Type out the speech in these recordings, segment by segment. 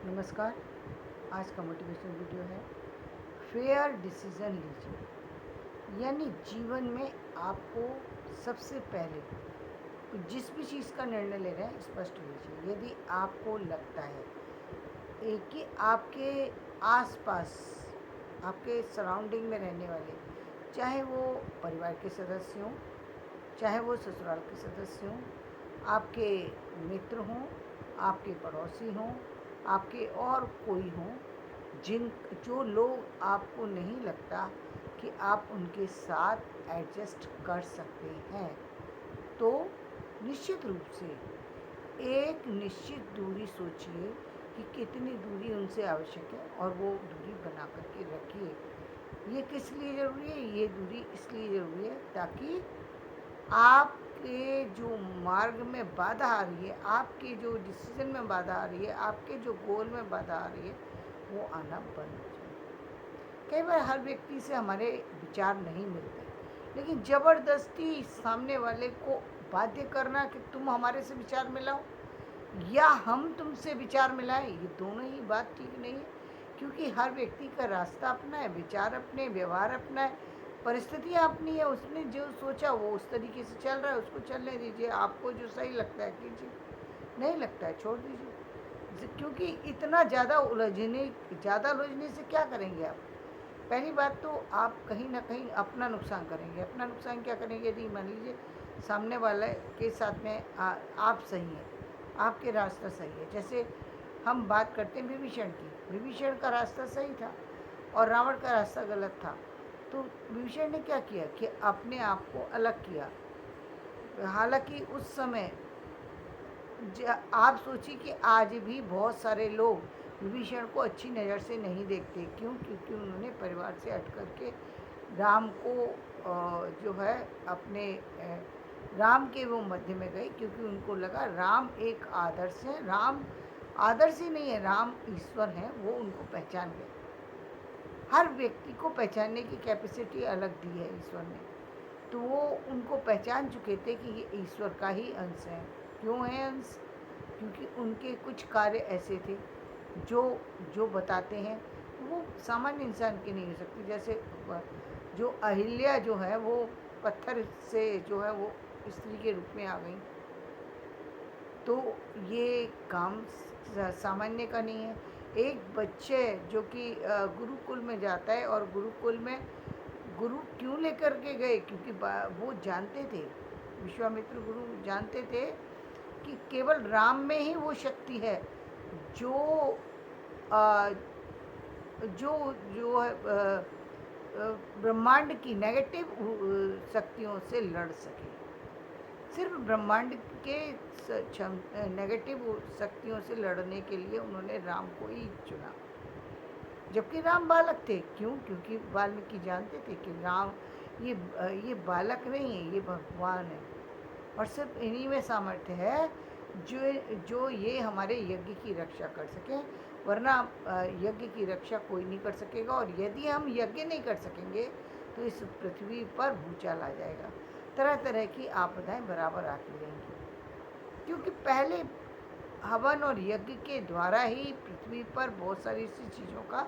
नमस्कार। आज का मोटिवेशनल वीडियो है फेयर डिसीज़न लीजिए। यानी जीवन में आपको सबसे पहले जिस भी चीज़ का निर्णय ले रहे हैं स्पष्ट लीजिए। यदि आपको लगता है कि आपके आसपास आपके सराउंडिंग में रहने वाले, चाहे वो परिवार के सदस्य हों, चाहे वो ससुराल के सदस्य हों, आपके मित्र हों, आपके पड़ोसी हों, आपके और कोई हों, जो लोग आपको नहीं लगता कि आप उनके साथ एडजस्ट कर सकते हैं, तो निश्चित रूप से एक निश्चित दूरी सोचिए कि कितनी दूरी उनसे आवश्यक है और वो दूरी बना करके रखिए। ये किस लिए ज़रूरी है? ये दूरी इसलिए ज़रूरी है ताकि आपके जो मार्ग में बाधा आ रही है, आपके जो डिसीजन में बाधा आ रही है, आपके जो गोल में बाधा आ रही है, वो आना बंद हो जाए। कई बार हर व्यक्ति से हमारे विचार नहीं मिलते, लेकिन ज़बरदस्ती सामने वाले को बाध्य करना कि तुम हमारे से विचार मिलाओ या हम तुमसे विचार मिलाएं, ये दोनों ही बात ठीक नहीं है। क्योंकि हर व्यक्ति का रास्ता अपना है, विचार अपने, व्यवहार अपना है, परिस्थितियाँ अपनी है। उसने जो सोचा वो उस तरीके से चल रहा है, उसको चलने दीजिए। आपको जो सही लगता है कीजिए, नहीं लगता है छोड़ दीजिए। क्योंकि इतना ज़्यादा उलझने से क्या करेंगे आप? पहली बात तो आप कहीं ना कहीं अपना नुकसान करेंगे। अपना नुकसान क्या करेंगे? यदि मान लीजिए सामने वाले के साथ में आप सही हैं, आपके रास्ता सही है। जैसे हम बात करते हैं विभीषण की, विभीषण का रास्ता सही था और रावण का रास्ता गलत था। तो विभीषण ने क्या किया कि अपने आप को अलग किया। हालांकि उस समय आप सोचिए कि आज भी बहुत सारे लोग विभीषण को अच्छी नज़र से नहीं देखते। क्यों? क्योंकि उन्होंने परिवार से हट करके राम को जो है अपने राम के वो मध्य में गए, क्योंकि उनको लगा राम एक आदर्श है। राम आदर्श ही नहीं है, राम ईश्वर हैं, वो उनको पहचान गए। हर व्यक्ति को पहचानने की कैपेसिटी अलग दी है ईश्वर ने, तो वो उनको पहचान चुके थे कि ये ईश्वर का ही अंश है। क्यों है अंश? क्योंकि उनके कुछ कार्य ऐसे थे जो जो बताते हैं वो सामान्य इंसान की नहीं हो सकती। जैसे जो अहिल्या जो है वो पत्थर से जो है वो स्त्री के रूप में आ गई, तो ये काम सामान्य का नहीं है। एक बच्चे जो कि गुरुकुल में जाता है, और गुरुकुल में गुरु क्यों लेकर के गए? क्योंकि वो जानते थे, विश्वामित्र गुरु जानते थे कि केवल राम में ही वो शक्ति है जो आ, जो जो है ब्रह्मांड की नेगेटिव शक्तियों से लड़ सके। सिर्फ ब्रह्मांड के नेगेटिव शक्तियों से लड़ने के लिए उन्होंने राम को ही चुना, जबकि राम बालक थे। क्यों? क्योंकि वाल्मीकि जानते थे कि राम ये बालक नहीं है, ये भगवान है, और सिर्फ इन्हीं में सामर्थ्य है जो जो ये हमारे यज्ञ की रक्षा कर सकें, वरना यज्ञ की रक्षा कोई नहीं कर सकेगा। और यदि हम यज्ञ नहीं कर सकेंगे तो इस पृथ्वी पर भूचाल आ जाएगा, तरह तरह की आपदाएं बराबर आती रहेंगी। क्योंकि पहले हवन और यज्ञ के द्वारा ही पृथ्वी पर बहुत सारी ऐसी चीज़ों का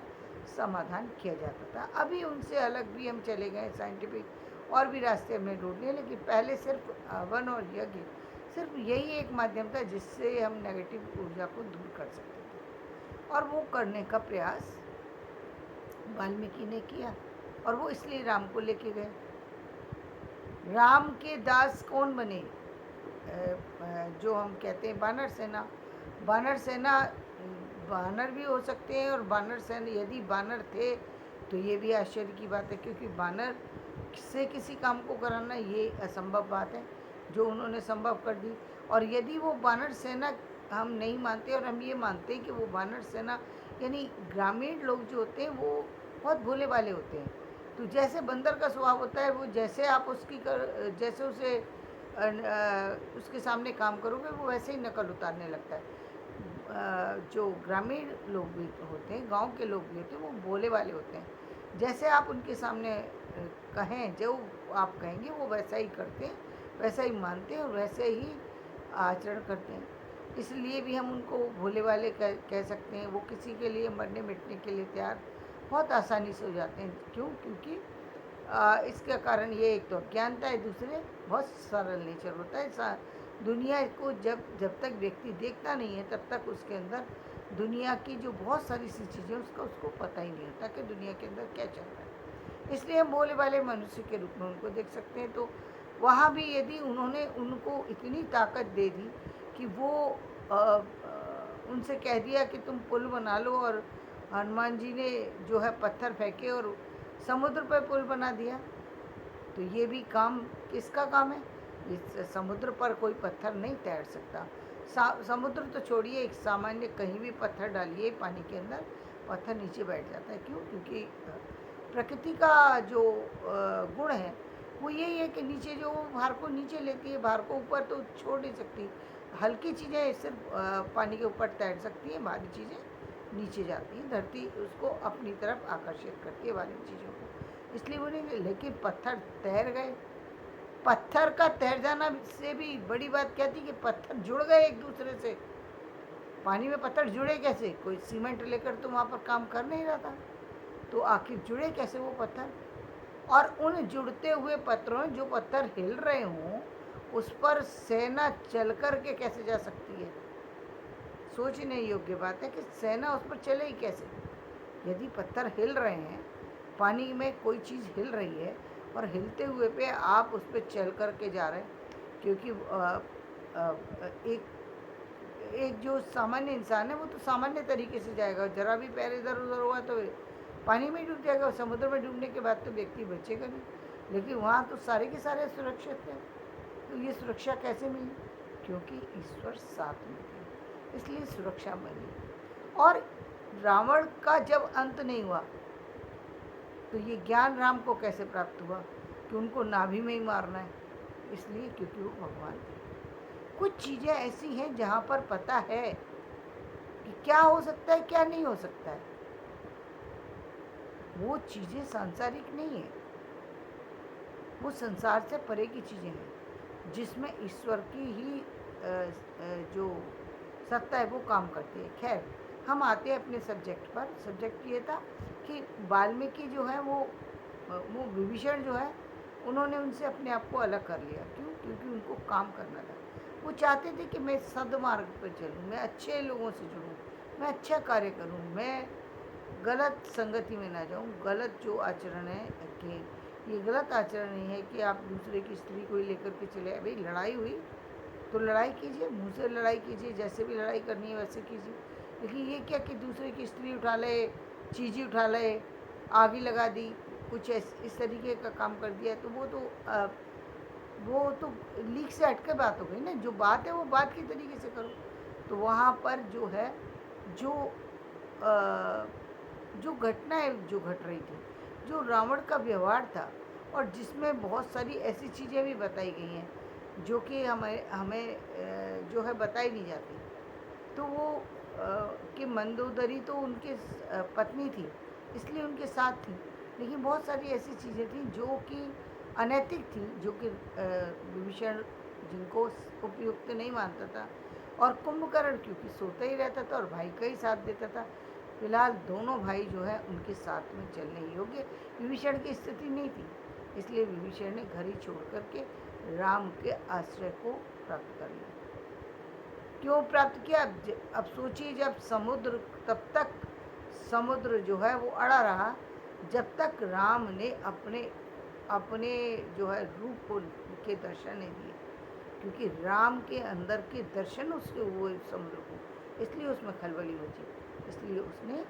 समाधान किया जाता था। अभी उनसे अलग भी हम चले गए, साइंटिफिक और भी रास्ते हमने ढूंढ लिए, लेकिन पहले सिर्फ हवन और यज्ञ, सिर्फ यही एक माध्यम था जिससे हम नेगेटिव ऊर्जा को दूर कर सकते थे। और वो करने का प्रयास वाल्मीकि ने किया, और वो इसलिए राम को लेके गए। राम के दास कौन बने? जो हम कहते हैं बानर सेना। बानर सेना बानर भी हो सकते हैं, और बानर सेना यदि बानर थे तो ये भी आश्चर्य की बात है, क्योंकि बानर से किसी काम को कराना ये असंभव बात है, जो उन्होंने संभव कर दी। और यदि वो बानर सेना हम नहीं मानते और हम ये मानते हैं कि वो बानर सेना यानी ग्रामीण लोग जो होते हैं वो बहुत भोले वाले होते हैं, तो जैसे बंदर का स्वभाव होता है, वो जैसे आप जैसे उसे उसके सामने काम करोगे वो वैसे ही नकल उतारने लगता है। जो ग्रामीण लोग भी होते हैं, गांव के लोग भी होते हैं, वो भोले वाले होते हैं। जैसे आप उनके सामने कहें, जो आप कहेंगे वो वैसा ही करते हैं, वैसा ही मानते हैं और वैसे ही आचरण करते हैं। इसलिए भी हम उनको भोले वाले कह सकते हैं। वो किसी के लिए मरने मिटने के लिए तैयार बहुत आसानी से हो जाते हैं। क्यों? क्योंकि इसका कारण ये, एक तो अज्ञानता है, दूसरे बहुत सरल नेचर होता है। दुनिया को जब जब तक व्यक्ति देखता नहीं है तब तक उसके अंदर दुनिया की जो बहुत सारी सी चीज़ें उसको पता ही नहीं होता कि दुनिया के अंदर क्या चल रहा है। इसलिए हम भोले वाले मनुष्य के रूप में उनको देख सकते हैं। तो वहाँ भी यदि उन्होंने उनको इतनी ताकत दे दी कि वो उनसे कह दिया कि तुम पुल बना लो, और हनुमान जी ने जो है पत्थर फेंके और समुद्र पर पुल बना दिया। तो ये भी काम किसका काम है? इस समुद्र पर कोई पत्थर नहीं तैर सकता। समुद्र तो छोड़िए, एक सामान्य कहीं भी पत्थर डालिए पानी के अंदर, पत्थर नीचे बैठ जाता है। क्यों? क्योंकि प्रकृति का जो गुण है वो यही है कि नीचे जो भार को नीचे लेती है, भार को ऊपर तो छोड़ नहीं सकती। हल्की चीज़ें सिर्फ पानी के ऊपर तैर सकती हैं, भारी चीज़ें नीचे जाती हैं। धरती उसको अपनी तरफ आकर्षित करती है भारी चीज़ों को, इसलिए वो नहीं। लेकिन पत्थर तैर गए। पत्थर का तैर जाना से भी बड़ी बात क्या थी कि पत्थर जुड़ गए एक दूसरे से। पानी में पत्थर जुड़े कैसे? कोई सीमेंट लेकर तो वहाँ पर काम कर नहीं रहा था, तो आखिर जुड़े कैसे वो पत्थर? और उन जुड़ते हुए पत्थरों, जो पत्थर हिल रहे हों, उस पर सेना चल कर के कैसे जा सकती है? सोचने योग्य बात है कि सेना उस पर चले ही कैसे? यदि पत्थर हिल रहे हैं, पानी में कोई चीज़ हिल रही है और हिलते हुए पे आप उस पर चल कर के जा रहे हैं, क्योंकि एक एक जो सामान्य इंसान है वो तो सामान्य तरीके से जाएगा, जरा भी पैर इधर उधर हुआ तो पानी में डूब जाएगा। समुद्र में डूबने के बाद तो व्यक्ति बचेगा नहीं, लेकिन वहाँ तो सारे के सारे सुरक्षित थे। तो ये सुरक्षा कैसे मिली? क्योंकि ईश्वर साथ में थे, इसलिए सुरक्षा मिली। और रावण का जब अंत नहीं हुआ तो ये ज्ञान राम को कैसे प्राप्त हुआ कि उनको नाभि में ही मारना है? इसलिए क्योंकि वो भगवान थे। कुछ चीज़ें ऐसी हैं जहाँ पर पता है कि क्या हो सकता है, क्या नहीं हो सकता है। वो चीज़ें सांसारिक नहीं है, वो संसार से परे की चीज़ें हैं, जिसमें ईश्वर की ही जो सत्ता है वो काम करती है। खैर, हम आते हैं अपने सब्जेक्ट पर। सब्जेक्ट ये था कि वाल्मीकि जो है वो विभीषण जो है, उन्होंने उनसे अपने आप को अलग कर लिया। क्यों? क्योंकि उनको काम करना था। वो चाहते थे कि मैं सद्मार्ग पर चलूँ, मैं अच्छे लोगों से जुड़ूँ, मैं अच्छा कार्य करूँ, मैं गलत संगति में ना जाऊँ। गलत जो आचरण है कि ये गलत आचरण नहीं है कि आप दूसरे की स्त्री को ही लेकर के चले। भाई लड़ाई हुई तो लड़ाई कीजिए, मुँह से लड़ाई कीजिए, जैसे भी लड़ाई करनी है वैसे कीजिए। लेकिन ये क्या कि दूसरे की स्त्री उठा ले, चीज़ें उठा ले, आग ही लगा दी, कुछ इस तरीके का काम कर दिया, तो वो तो लीक से हट के बात हो गई ना। जो बात है वो बात की तरीके से करो। तो वहाँ पर जो है, जो जो घटनाएं जो घट रही थी, जो रावण का व्यवहार था, और जिसमें बहुत सारी ऐसी चीज़ें भी बताई गई हैं जो कि हमें हमें जो है बताई नहीं जाती। तो वो कि मंदोदरी तो उनके पत्नी थी, इसलिए उनके साथ थी। लेकिन बहुत सारी ऐसी चीज़ें थी जो कि अनैतिक थी, जो कि विभीषण जिनको उपयुक्त नहीं मानता था। और कुंभकर्ण क्योंकि सोता ही रहता था और भाई का ही साथ देता था। फिलहाल दोनों भाई जो है उनके साथ में चलने योग्य विभीषण की स्थिति नहीं थी, इसलिए विभीषण ने घर ही छोड़ करके राम के आश्रय को प्राप्त कर लिया। क्यों प्राप्त किया? अब सोचिए, जब समुद्र, तब तक समुद्र जो है वो अड़ा रहा जब तक राम ने अपने अपने जो है रूप को के दर्शन नहीं दिए। क्योंकि राम के अंदर के दर्शन उसके हुए समुद्र को, इसलिए उसमें खलबली मची। इसलिए उसने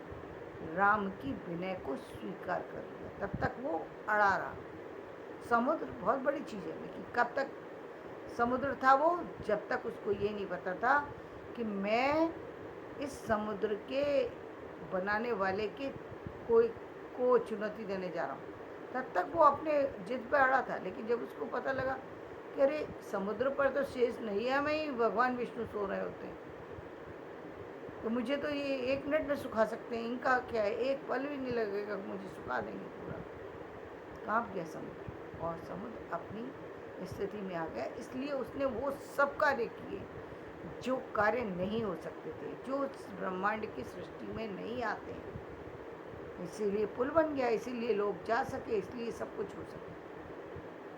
राम की विनय को स्वीकार कर लिया। तब तक वो अड़ा रहा। समुद्र बहुत बड़ी चीज़ है, लेकिन कब तक समुद्र था वो? जब तक उसको ये नहीं पता था कि मैं इस समुद्र के बनाने वाले के कोई को चुनौती देने जा रहा हूँ, तब तक वो अपने जिद पे अड़ा था। लेकिन जब उसको पता लगा कि अरे समुद्र पर तो शेष नैया में ही भगवान विष्णु सो रहे होते हैं, तो मुझे तो ये 1 मिनट में सुखा सकते हैं, इनका क्या है, एक पल भी नहीं लगेगा, मुझे सुखा देंगे पूरा। काँप गया समुद्र, और समुद्र अपनी स्थिति में आ गया। इसलिए उसने वो सब कार्य किए जो कार्य नहीं हो सकते थे, जो इस ब्रह्मांड की सृष्टि में नहीं आते हैं। इसीलिए पुल बन गया, इसीलिए लोग जा सके, इसलिए सब कुछ हो सके।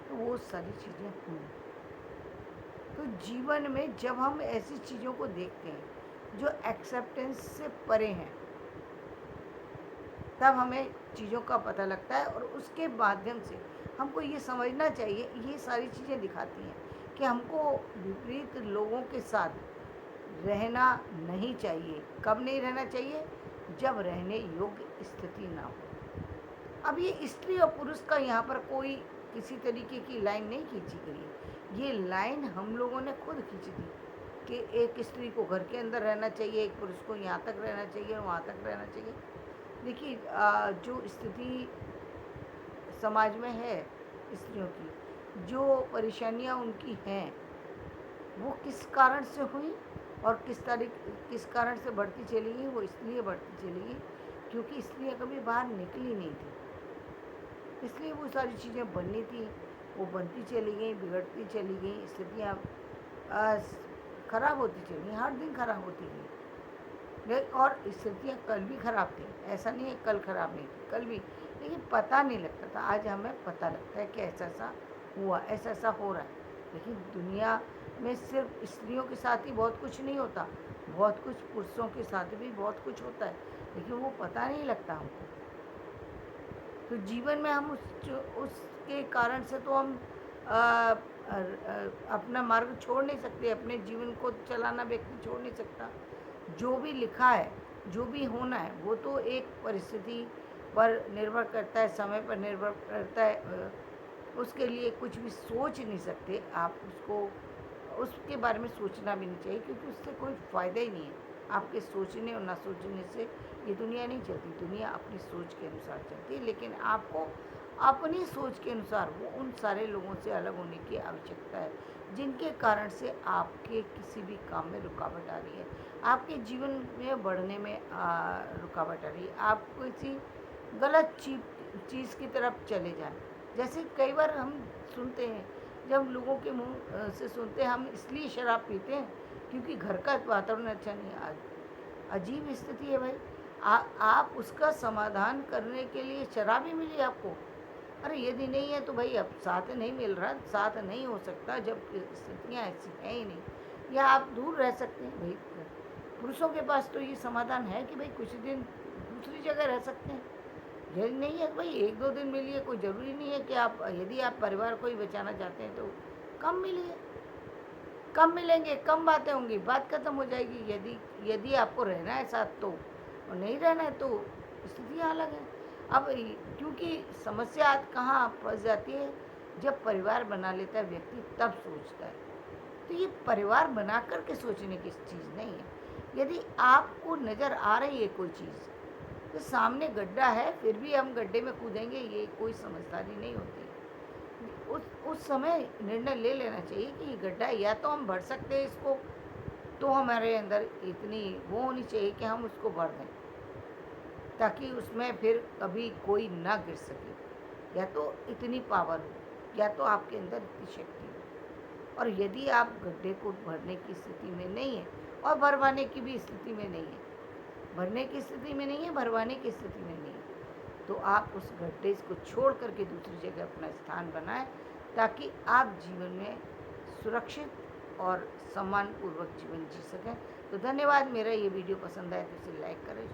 तो वो सारी चीज़ें हुई। तो जीवन में जब हम ऐसी चीज़ों को देखते हैं जो एक्सेप्टेंस से परे हैं, तब हमें चीज़ों का पता लगता है। और उसके माध्यम से हमको ये समझना चाहिए, ये सारी चीज़ें दिखाती हैं कि हमको विपरीत लोगों के साथ रहना नहीं चाहिए। कब नहीं रहना चाहिए? जब रहने योग्य स्थिति ना हो। अब ये स्त्री और पुरुष का यहाँ पर कोई किसी तरीके की लाइन नहीं खींची गई है, ये लाइन हम लोगों ने खुद खींची थी कि एक स्त्री को घर के अंदर रहना चाहिए, एक पुरुष को यहाँ तक रहना चाहिए और वहाँ तक रहना चाहिए। देखिए, जो स्थिति समाज में है स्त्रियों की, जो परेशानियाँ उनकी हैं, वो किस कारण से हुई और किस कारण से बढ़ती चली गई? वो इसलिए बढ़ती चली गई क्योंकि स्त्रियाँ कभी बाहर निकली नहीं थी, इसलिए वो सारी चीज़ें बननी थी, वो बनती चली गई, बिगड़ती चली गई, स्थितियाँ खराब होती चली गई, हर दिन खराब होती गई। और स्थितियाँ कल भी खराब थी, ऐसा नहीं है कल खराब नहीं थी, कल भी, लेकिन पता नहीं लगता था। आज हमें पता लगता है कि ऐसा ऐसा हुआ, ऐसा ऐसा हो रहा है। लेकिन दुनिया में सिर्फ स्त्रियों के साथ ही बहुत कुछ नहीं होता, बहुत कुछ पुरुषों के साथ भी बहुत कुछ होता है, लेकिन वो पता नहीं लगता हमको। तो जीवन में हम उसके कारण से तो हम अपना मार्ग छोड़ नहीं सकते, अपने जीवन को चलाना व्यक्ति छोड़ नहीं सकता। जो भी लिखा है, जो भी होना है, वो तो एक परिस्थिति पर निर्भर करता है, समय पर निर्भर करता है। उसके लिए कुछ भी सोच नहीं सकते आप, उसके बारे में सोचना भी नहीं चाहिए, क्योंकि उससे कोई फ़ायदा ही नहीं है। आपके सोचने और ना सोचने से ये दुनिया नहीं चलती, दुनिया अपनी सोच के अनुसार चलती है। लेकिन आपको अपनी सोच के अनुसार वो उन सारे लोगों से अलग होने की आवश्यकता है जिनके कारण से आपके किसी भी काम में रुकावट आ रही है, आपके जीवन में बढ़ने में रुकावट आ रही है, आप किसी गलत चीज़ की तरफ चले जाएं। जैसे कई बार हम सुनते हैं, जब लोगों के मुंह से सुनते हैं, हम इसलिए शराब पीते हैं क्योंकि घर का वातावरण अच्छा नहीं है। अजीब स्थिति है भाई। आप उसका समाधान करने के लिए शराब ही मिली आपको। अरे यदि नहीं है तो भाई, अब साथ नहीं मिल रहा, साथ नहीं हो सकता जब स्थितियाँ ऐसी हैं ही नहीं, या आप दूर रह सकते हैं भाई। पुरुषों के पास तो ये समाधान है कि भाई कुछ दिन दूसरी जगह रह सकते हैं। यदि नहीं है भाई, एक दो दिन मिलिए, कोई ज़रूरी नहीं है कि आप, यदि आप परिवार को ही बचाना चाहते हैं तो कम मिलिए, कम मिलेंगे, कम बातें होंगी, बात खत्म हो जाएगी। यदि यदि आपको रहना है साथ तो, और नहीं रहना है तो स्थितियाँ अलग हैं। अब क्योंकि समस्या कहाँ फंस जाती है, जब परिवार बना लेता है व्यक्ति तब सोचता है। तो ये परिवार बना कर के सोचने की चीज़ नहीं है। यदि आपको नज़र आ रही है कोई चीज़, तो सामने गड्ढा है फिर भी हम गड्ढे में कूदेंगे, ये कोई समझदारी नहीं होती। उस समय निर्णय ले लेना चाहिए कि ये गड्ढा है, या तो हम भर सकते हैं इसको, तो हमारे अंदर इतनी वो होनी चाहिए कि हम उसको भर दें, ताकि उसमें फिर कभी कोई ना गिर सके। या तो इतनी पावर हो, या तो आपके अंदर इतनी शक्ति हो। और यदि आप गड्ढे को भरने की स्थिति में नहीं है, और भरवाने की भी स्थिति में नहीं है, भरने की स्थिति में नहीं है, भरवाने की स्थिति में नहीं है, तो आप उस गड्ढे को छोड़ करके दूसरी जगह अपना स्थान बनाएं, ताकि आप जीवन में सुरक्षित और सम्मानपूर्वक जीवन जी सकें। तो धन्यवाद। मेरा ये वीडियो पसंद आए तो इसे लाइक करें,